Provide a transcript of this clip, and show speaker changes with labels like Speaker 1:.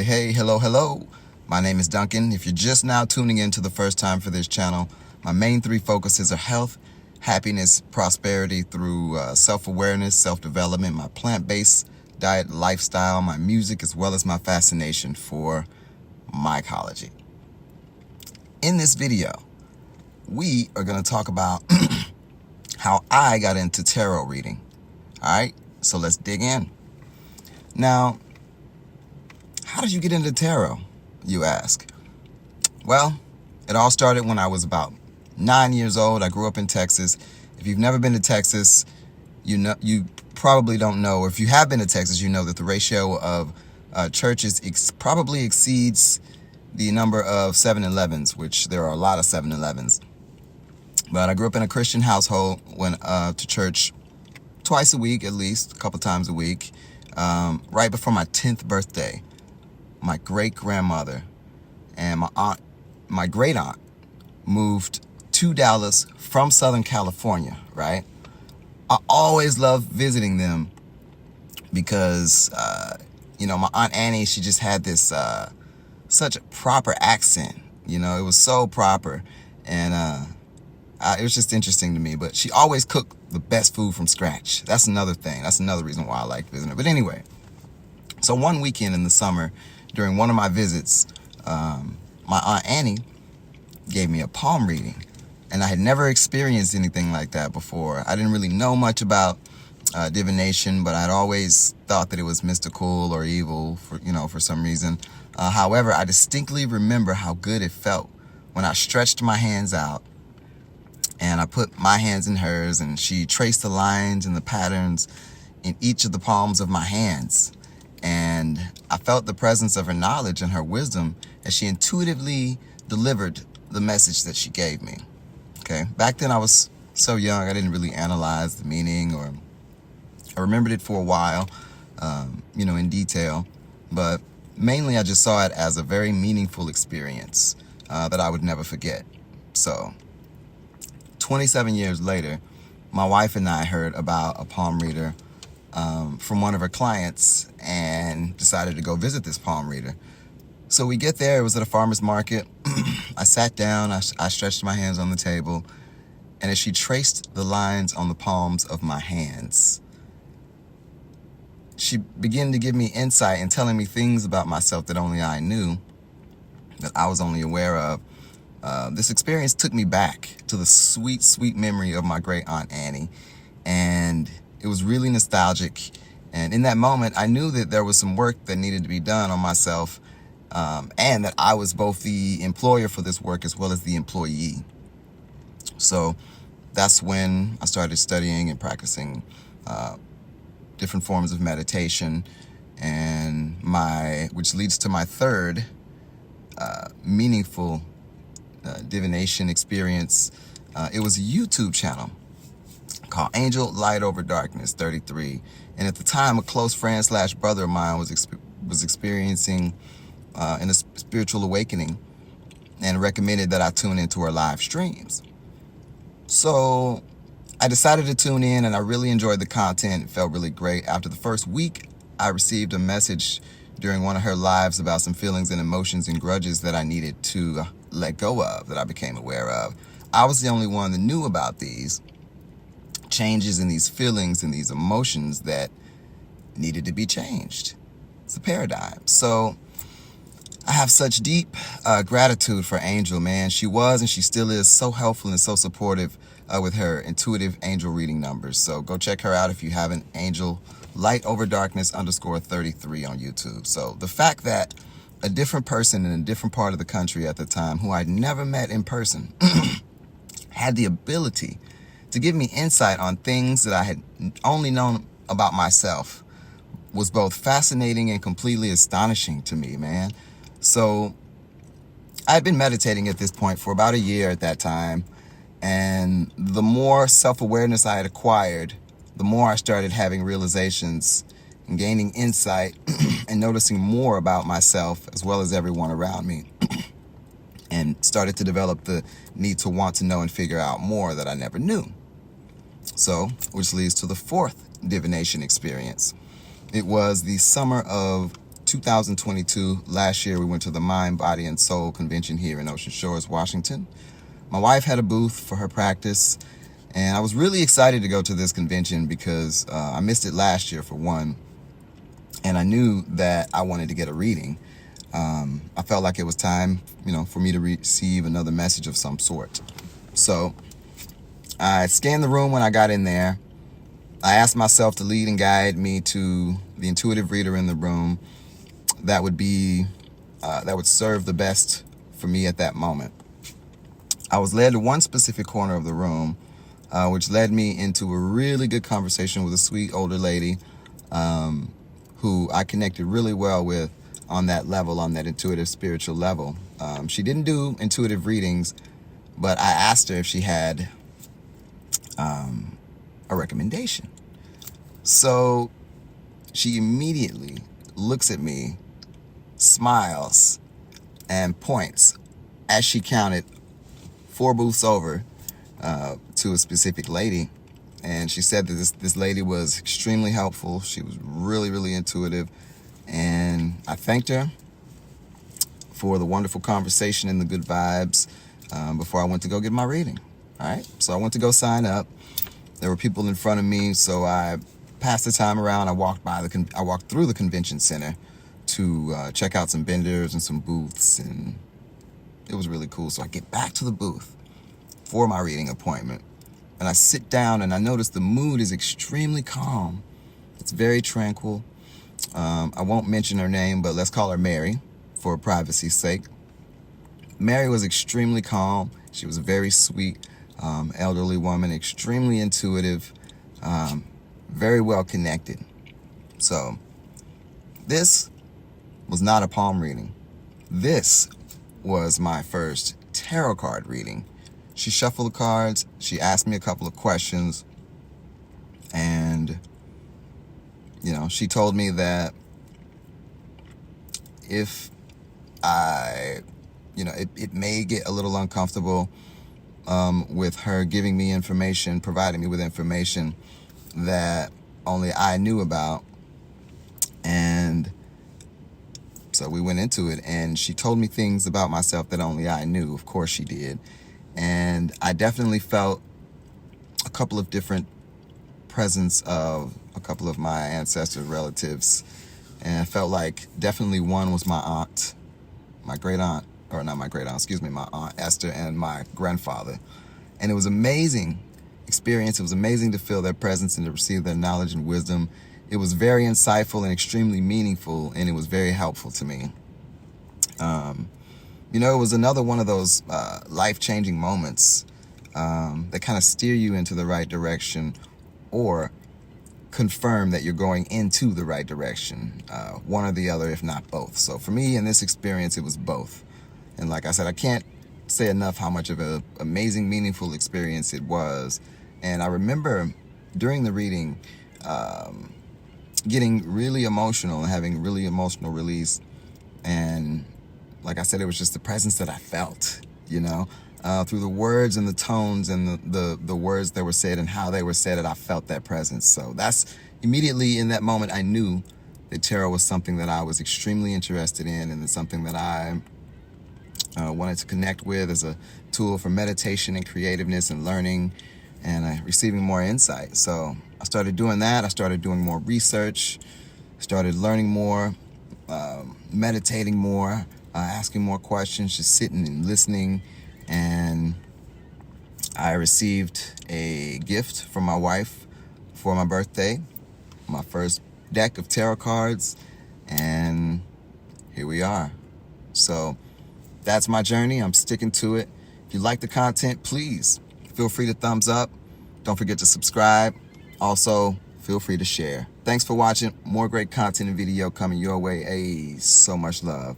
Speaker 1: Hey, hello. My name is Duncan. If you're just now tuning in to the first time for this channel, my main three focuses are health, happiness, prosperity through self-awareness, self-development, my plant-based diet lifestyle, my music, as well as my fascination for mycology. In this video, we are going to talk about how I got into tarot reading. All right, so let's dig in. Now, how did you get into tarot, you ask? Well, it all started when I was about 9 years old. I grew up in Texas. If you've never been to Texas, you probably don't know, or if you have been to Texas, you know that the ratio of churches probably exceeds the number of 7-Elevens, which there are a lot of 7-Elevens. But I grew up in a Christian household, went to church twice a week, at least, a couple times a week. Right before my 10th birthday, my great-grandmother and my great-aunt moved to Dallas from Southern California, right? I always loved visiting them because, my Aunt Annie, she just had this such a proper accent. It was so proper. And it was just interesting to me. But she always cooked the best food from scratch. That's another thing. That's another reason why I like visiting her. But anyway, so one weekend in the summer, during one of my visits, my Aunt Annie gave me a palm reading. And I had never experienced anything like that before. I didn't really know much about divination, but I'd always thought that it was mystical or evil for some reason. However, I distinctly remember how good it felt when I stretched my hands out and I put my hands in hers, and she traced the lines and the patterns in each of the palms of my hands. And I felt the presence of her knowledge and her wisdom as she intuitively delivered the message that she gave me. Okay. Back then I was so young, I didn't really analyze the meaning, or I remembered it for a while, in detail, but mainly I just saw it as a very meaningful experience that I would never forget. So 27 years later, my wife and I heard about a palm reader from one of her clients and decided to go visit this palm reader. So we get there. It was at a farmer's market. I sat down, I stretched my hands on the table, and as she traced the lines on the palms of my hands, she began to give me insight and telling me things about myself that only I knew, that I was only aware of. This experience took me back to the sweet, sweet memory of my great Aunt Annie, and it was really nostalgic. And in that moment, I knew that there was some work that needed to be done on myself, and that I was both the employer for this work as well as the employee. So that's when I started studying and practicing different forms of meditation, and which leads to my third meaningful divination experience. It was a YouTube channel called Angel Light Over Darkness 33. And at the time, a close friend / brother of mine was experiencing in a spiritual awakening, and recommended that I tune into her live streams. So I decided to tune in, and I really enjoyed the content. It felt really great. After the first week, I received a message during one of her lives about some feelings and emotions and grudges that I needed to let go of, that I became aware of. I was the only one that knew about these changes in these feelings and these emotions that needed to be changed. It's a paradigm. So I have such deep gratitude for Angel, man. She was and she still is so helpful and so supportive with her intuitive angel reading numbers. So go check her out if you haven't. Angel Light Over Darkness _33 on YouTube. So the fact that a different person in a different part of the country at the time, who I'd never met in person, had the ability to give me insight on things that I had only known about myself was both fascinating and completely astonishing to me, man. So I had been meditating at this point for about a year at that time, and the more self-awareness I had acquired, the more I started having realizations and gaining insight and noticing more about myself as well as everyone around me, and started to develop the need to want to know and figure out more that I never knew. So, which leads to the fourth divination experience. It was the summer of 2022. Last year, we went to the Mind, Body, and Soul convention here in Ocean Shores, Washington. My wife had a booth for her practice, and I was really excited to go to this convention because I missed it last year for one, and I knew that I wanted to get a reading. I felt like it was time, for me to receive another message of some sort. So I scanned the room when I got in there. I asked myself to lead and guide me to the intuitive reader in the room that would serve the best for me at that moment. I was led to one specific corner of the room, which led me into a really good conversation with a sweet older lady who I connected really well with on that level, on that intuitive spiritual level. She didn't do intuitive readings, but I asked her if she had a recommendation. So she immediately looks at me, smiles, and points as she counted 4 booths over to a specific lady. And she said that this lady was extremely helpful. She was really, really intuitive. And I thanked her for the wonderful conversation and the good vibes before I went to go get my reading. All right. So I went to go sign up. There were people in front of me, so I passed the time around. I walked through the convention center to check out some vendors and some booths, and it was really cool. So I get back to the booth for my reading appointment, and I sit down, and I notice the mood is extremely calm. It's very tranquil. I won't mention her name, but let's call her Mary for privacy's sake. Mary was extremely calm. She was a very sweet, elderly woman, extremely intuitive, very well connected. So this was not a palm reading. This was my first tarot card reading. She shuffled the cards. She asked me a couple of questions, and she told me that if it may get a little uncomfortable with her giving me information, providing me with information that only I knew about. And so we went into it, and she told me things about myself that only I knew. Of course she did. And I definitely felt a couple of different presence of a couple of my ancestor relatives. And I felt like definitely one was my aunt, my great aunt, or not my great aunt, excuse me, my aunt Esther, and my grandfather. And it was amazing experience. It was amazing to feel their presence and to receive their knowledge and wisdom. It was very insightful and extremely meaningful, and it was very helpful to me. It was another one of those life-changing moments that kind of steer you into the right direction or confirm that you're going into the right direction, one or the other, if not both. So for me, in this experience, it was both. And like I said, I can't say enough how much of an amazing, meaningful experience it was. And I remember during the reading, getting really emotional and having really emotional release. And like I said, it was just the presence that I felt, through the words and the tones and the words that were said and how they were said, and I felt that presence. So that's immediately in that moment, I knew that tarot was something that I was extremely interested in, and it's something that I wanted to connect with as a tool for meditation and creativeness and learning and receiving more insight. So I started doing that. I started doing more research, started learning more, meditating more, asking more questions, just sitting and listening. And I received a gift from my wife for my birthday, my first deck of tarot cards, and here we are. So that's my journey. I'm sticking to it. If you like the content, please feel free to thumbs up. Don't forget to subscribe. Also, feel free to share. Thanks for watching. More great content and video coming your way. So much love.